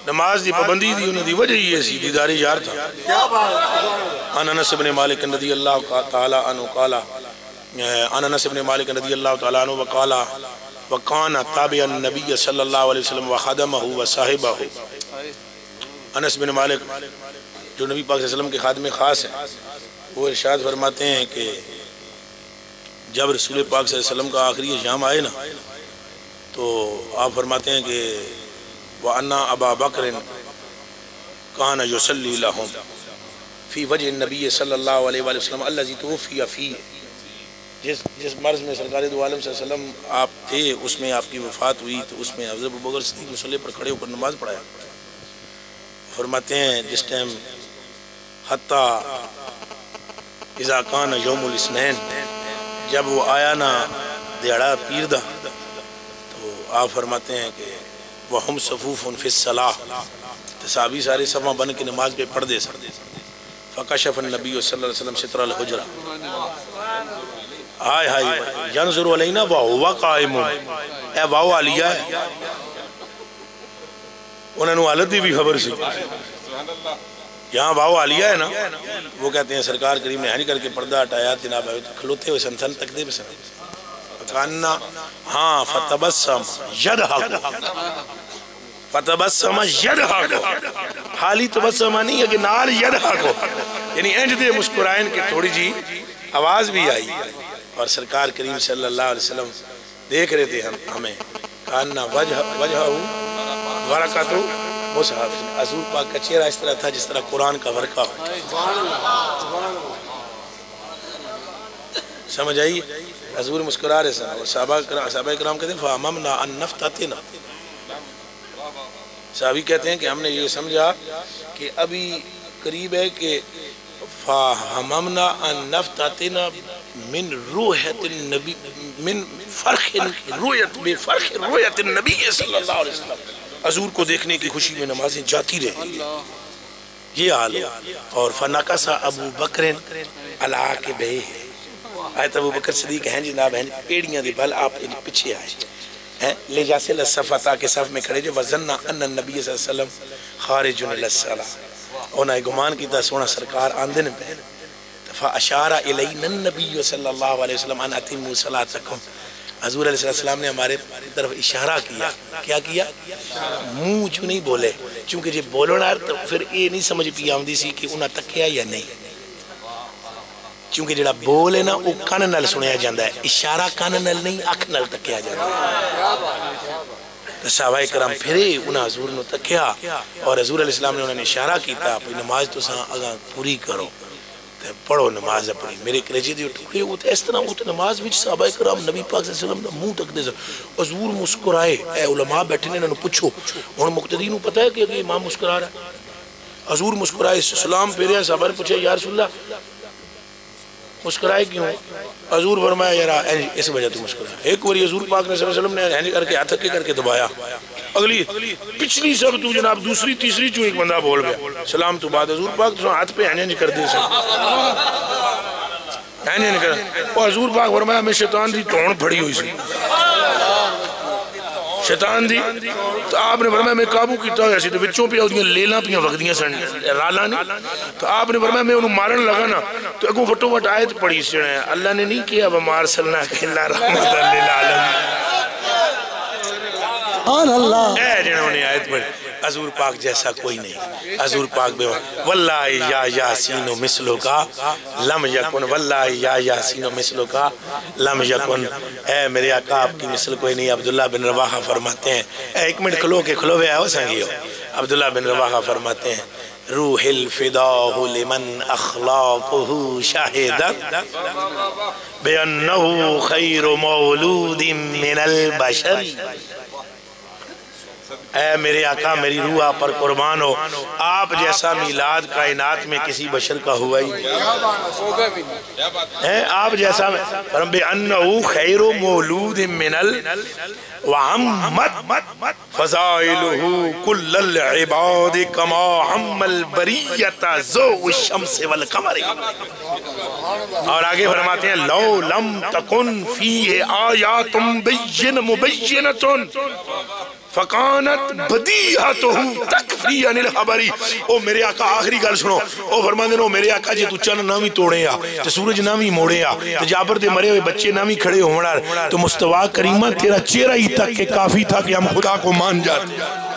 نماز دی پابندی دی انہوں دی وجہ یہ سی دیدار یار تھا. ان انس بن مالک رضی اللہ تعالی عنہ قال ان انس بن مالک رضی اللہ تعالی عنہ وقال وکان تابع النبی صلی اللہ علیہ وسلم وخدمہ وصاحبہ. انس بن مالک جو نبی پاک صلی اللہ علیہ وسلم کے خادم خاص ہیں وہ ارشاد فرماتے ہیں کہ جب رسول پاک صلی اللہ علیہ وسلم کا آخری شام آئے نا تو آپ فرماتے ہیں کہ وَأَنَّا أَبَا بَكْرٍ كَانَ يُصَلِّي لَهُمْ فِي وَجْهِ النَّبِيِّ صلی اللہ علیہ وسلم الَّذِي تُوفِيَ فِيهِ. جس مرض میں سرکار دو عالم صلی اللہ علیہ وسلم آپ تھے اس میں آپ کی وفات ہوئی تو اس میں حضرت ابوبکر صدیق مصلی پر کھڑے ہو کر نماز پڑھایا. فرماتے ہیں جس ٹائم حتیٰ اذا کان یوم الاثنین جب وہ آیا نا دیڑا پیر دا تو آپ فرماتے ہیں کہ وَهُمْ صَفُوفٌ فِي الصَّلَاةِ صحابی سارے صفحہ بن کے نماز پہ پڑھ دے سکتے. فَكَشَفَ النَّبِيُّ صلی اللہ علیہ وسلم سِتْرَ الْحُجْرَةِ آئے ہائے يَنْظُرُ عَلَيْنَا وَهُوَ قَائِمٌ. اے واو علیہ ہے انہوں نے حالت بھی خبر سی. یہاں واو علیہ ہے نا وہ کہتے ہیں سرکار کریم نے ہنی کر کے پردہ ہٹایا جناب کھلوتے ہوئے سن تک دے بسن فکاننا ہاں فتبسم یدھا کو حالی تبسمہ نہیں ہے کہ نال یدھا کو یعنی انج دے مسکرائن کے تھوڑی جی آواز بھی آئی اور سرکار کریم صلی اللہ علیہ وسلم دیکھ رہے تھے ہمیں کاننا وجہہ ورقاتو مصحف. حضور پاک کا چہرہ اس طرح تھا جس طرح قرآن کا ورقہ ہو. سمجھ آئی حضور مسکرا رہے سن اور صحابہ کرام کہتے ہیں فَامَمْنَا أَن نَفْتَتِنَا. صحابی کہتے ہیں کہ ہم نے یہ سمجھا کہ ابھی قریب ہے کہ فَامَمْنَا أَن نَفْتَتِنَا من روحت النبی من فرخ روحت النبی صلی اللہ علیہ وسلم. حضور کو دیکھنے کی خوشی میں نمازیں جاتی رہی یہ حال. اور فَنَقَسَ أَبُو بَكْرٍ عَلَىٰ عَقِبَيْهِ. آیت ابو بکر صدیق ہیں جناب ہیں پیڑیاں دی بھل آپ پیچھے آئے لے جاسے لصفہ تاکہ صف میں کھڑے جو وَظَنَّ أَنَّ النَّبِيَّ صلی اللہ علیہ وسلم خارج للصلاة. انہیں گمان کی تا سونا سرکار آندن پہ فَأَشَارَ إِلَيْنَ النَّبِيُّ صلی اللہ علیہ وسلم أَنْ أَتِمُّوا صَلَاتَكُمْ. حضور علیہ السلام نے ہمارے طرف اشارہ کیا. کیا کیا؟ منہ چوں نہیں بولے چونکہ جب بولنا تو پھر یہ نہیں سمجھ پی آمدی سی کہ انہاں تکیا یا نہیں چونکہ جڑا بولے نا وہ کان نال سنیا جاندہ ہے اشارہ کان نال نہیں اکھ نال تکیا جاندہ ہے. تو صحابہ کرام پھرے انہاں حضور نے تکیا اور حضور علیہ السلام نے انہوں نے اشارہ کیتا اپنی نماز تو ساں اگاں پوری کرو پڑھو نماز اپنی. میرے کلیجے دیو ٹکڑے ہوتے اس طرح ہوتے نماز بھی صحابہ کرام نبی پاک صلی اللہ علیہ وسلم دا منہ تک دے سکتے. حضور مسکرائے اے علماء بیٹھے نے انہوں پوچھو انہوں مقتدین کو پتہ ہے کہ امام مسکرا رہا ہے. حضور مسکرائے سلام پھیرے صحابہ نے پوچھے یا رسول اللہ مسکرائے کیوں؟ حضور فرمایا یارا اس وجہ تو مسکرائے. ایک وری حضور پاک نے صلی اللہ علیہ وسلم نے ہینڈ کر کے ہاتھ کر کے دبایا اگلی پچھلی سب تو جناب دوسری تیسری چوں ایک بندہ بول گیا سلام تو بعد حضور پاک تو ہاتھ پہ ہینڈ کر دے سن ہینڈ کر اور حضور پاک فرمایا میں شیطان دی توڑ پھڑی ہوئی سی شیطان دی تو آپ نے فرمایا میں قابو کیتا ہوں ایسی تو بچوں پہ ہوتیاں لیلاں پیاں وقتیاں سن رالا نہیں تو آپ نے فرمایا میں انہوں مارن لگا نا تو اگو فٹو فٹ آیت پڑھی سنے اللہ نے نہیں کیا وَمَا أَرْسَلْنَاكَ إِلَّا رَحْمَةً لِلْعَالَمِينَ. اے جنہوں نے آیت پڑھی حضور پاک جیسا کوئی نہیں. حضور پاک بے واللہ یا یاسین مثلو کا لم یکن واللہ یا یاسین مثلو کا لم یکن. اے میرے آقا آپ کی مثل کوئی نہیں. عبداللہ بن رواحہ فرماتے ہیں اے ایک منٹ کھلو کے کھلو بے آؤ سنگیو. عبداللہ بن رواحہ فرماتے ہیں روح الفداہ لمن اخلاقہ شاہدت بأنہ خیر مولود من البشر. اے میرے آقا میری روح آپ پر قربان ہو آپ جیسا میلاد کائنات میں کسی بشر کا ہوا ہی نہیں. آپ جیسا فرم بأنہ خیر مولود من وعمت فضائلہ کل العباد کما عم البریت ضوء الشمس والقمر. اور آگے فرماتے ہیں لو لم تکن فیہ آیات مبینۃ فکانت بدیہتہ تکفی عن الخبری. او میرے آقا آخری گل سنو. او فرماندے نو میرے آقا جی تو چن نامی توڑے آ تے سورج نامی موڑے آ تے جابر دے مرے ہوئے بچے نامی کھڑے ہونا تو مصطفیٰ کریمہ تیرا چہرہ ہی تک کہ کافی تھا کہ ہم خدا کو مان جاتے.